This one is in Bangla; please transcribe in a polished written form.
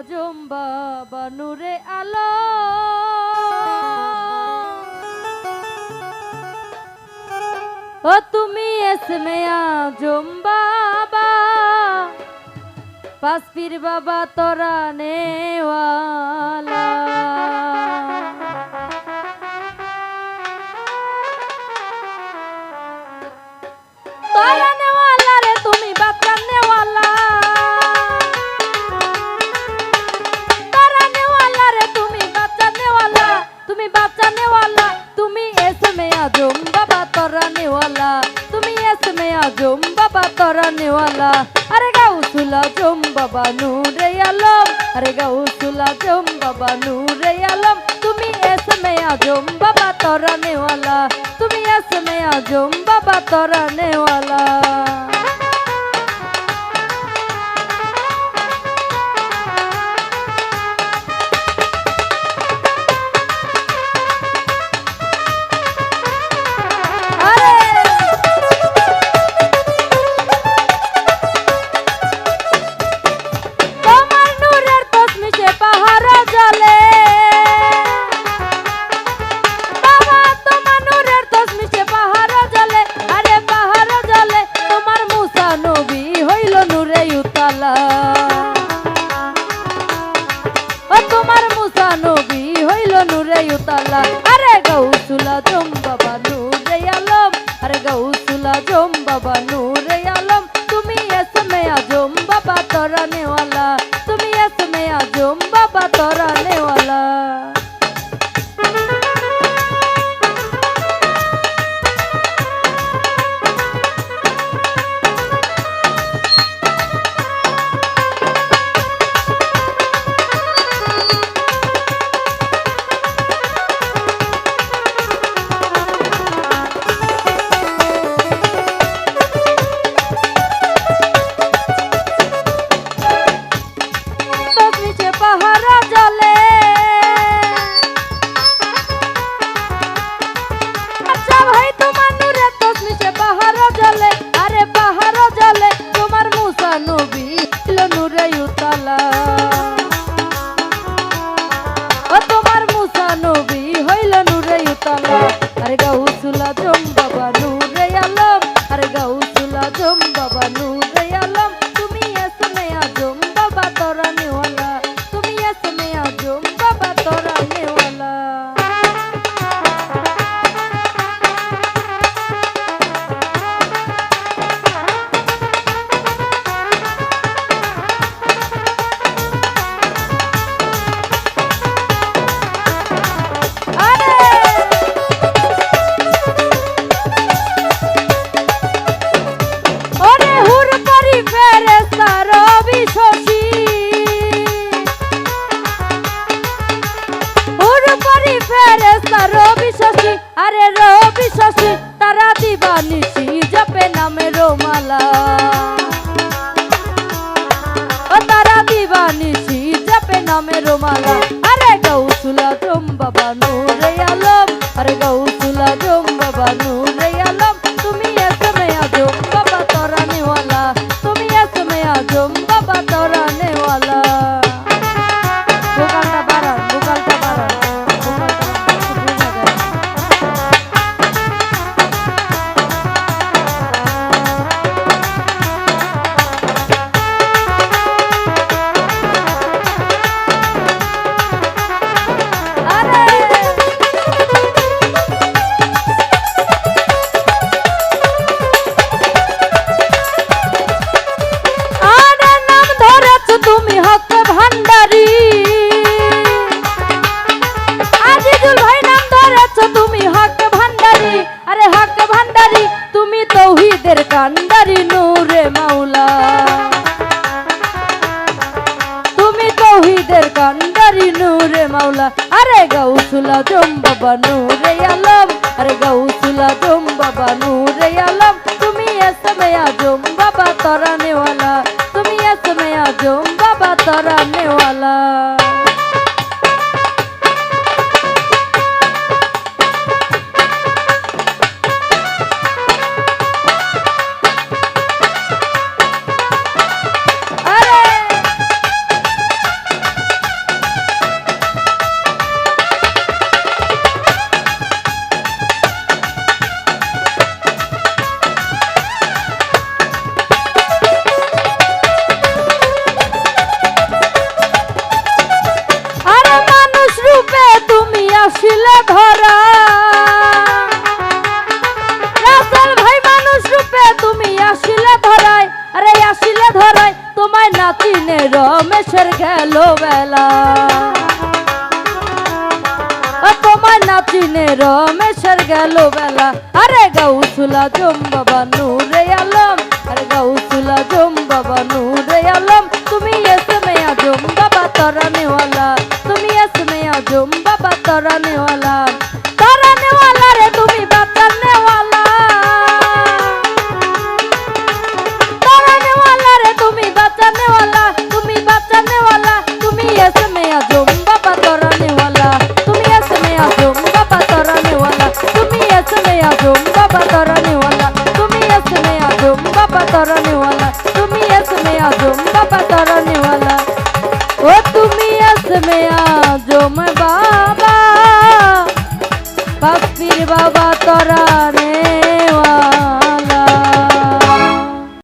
আজম বাবা নূরে আলো ও তুমি এসমে আজম বাবা পাঁচ পীর বাবা তোরা নেওয়ালা তোরা নেওয়ালা রে তুমি বাচ্চা নেওয়ালা তোরা নেওয়ালা রে তুমি বাচ্চা নেওয়ালা তুমি বাচ্চা নেওয়ালা তুমি এসমে আজম বাবা তোরা নেওয়ালা তুমি এসমে আজম বাবা তোরা নেওয়ালা আরে গাউসুল আজম বাবা নূরে আলম আরে গাউসুল আজম বাবা নূরে আলম তুমি এসমে আজম বাবা তোরা নেওয়ালা তুমি এসমে আজম বাবা তোরা নেওয়ালা আরে গাউসুল আজম বাবা নূরে আলম আরে গাউসুল আজম বাবা নূরে আলম তুমি এসমে আজম বাবা তোরা নেওয়ালা তুমি এসমে আজম বাবা তোরা নেওয়ালা আরে গাউসুল আজম বাবা নূরে আলম আরে গাউসুল আজম বাবা নূরে আলম তুমি এসমে আজম বাবা তোরা নেওয়ালা তুমি এসমে আজম বাবা তোরা নেওয়ালা আরে রবি শশী তারা দিবানিশি জপে নামে রোমালা ও তারা দিবানিশি জপে নামে রোমালা আরে গাউসুল আজম বাবা নূরে আলম আরে গাউসুল আজম বাবা নূরে আলম তুমি এসমে আজম বাবা তোরা নেওয়ালা তুমি এসমে আজম বাবা তোরা নেওয়ালা ভোকালটা বাড়ান ভোকালটা বাড়ান কান্ডারি নূরে মাওলা তুমি তৌহিদের কান্ডারি নূরে মাওলা আরে গাউসুল আজম বাবা নূরে আলম আরে গাউসুল আজম বাবা নূরে আলম তুমি এসমে আজম বাবা তোরা নেওয়ালা তুমি এসমে আজম বাবা তোরা নেওয়ালা গেল বেলা তোমার নাচিনে রমেশের গেল বেলা আরে গাউসুল আজম বাবা নূরে আলম আরে গাউসুল আজম বাবা নূরে আলম তুমি ইসমে আজম বাবা তরানেওয়ালা তুমি ইসমে আজম বাবা তরানেওয়ালা তরানেওয়ালা রে তুমি বাঁচানেওয়ালা তরানেওয়ালা রে তুমি বাঁচানেওয়ালা তুমি বাঁচানেওয়ালা তুমি ইসমে আজম বাবা তরানেওয়ালা তুমি ইসমে আজম বাবা তরানেওয়ালা তুমি ইসমে আজম বাবা তরানেওয়ালা তুমি ইসমে আজম বাবা তরানেওয়ালা তুমি ইসমে আজম বাবা তরানেওয়ালা ও তুমি ইসমে আজম বাবা বাপ্পির বাবা তরানে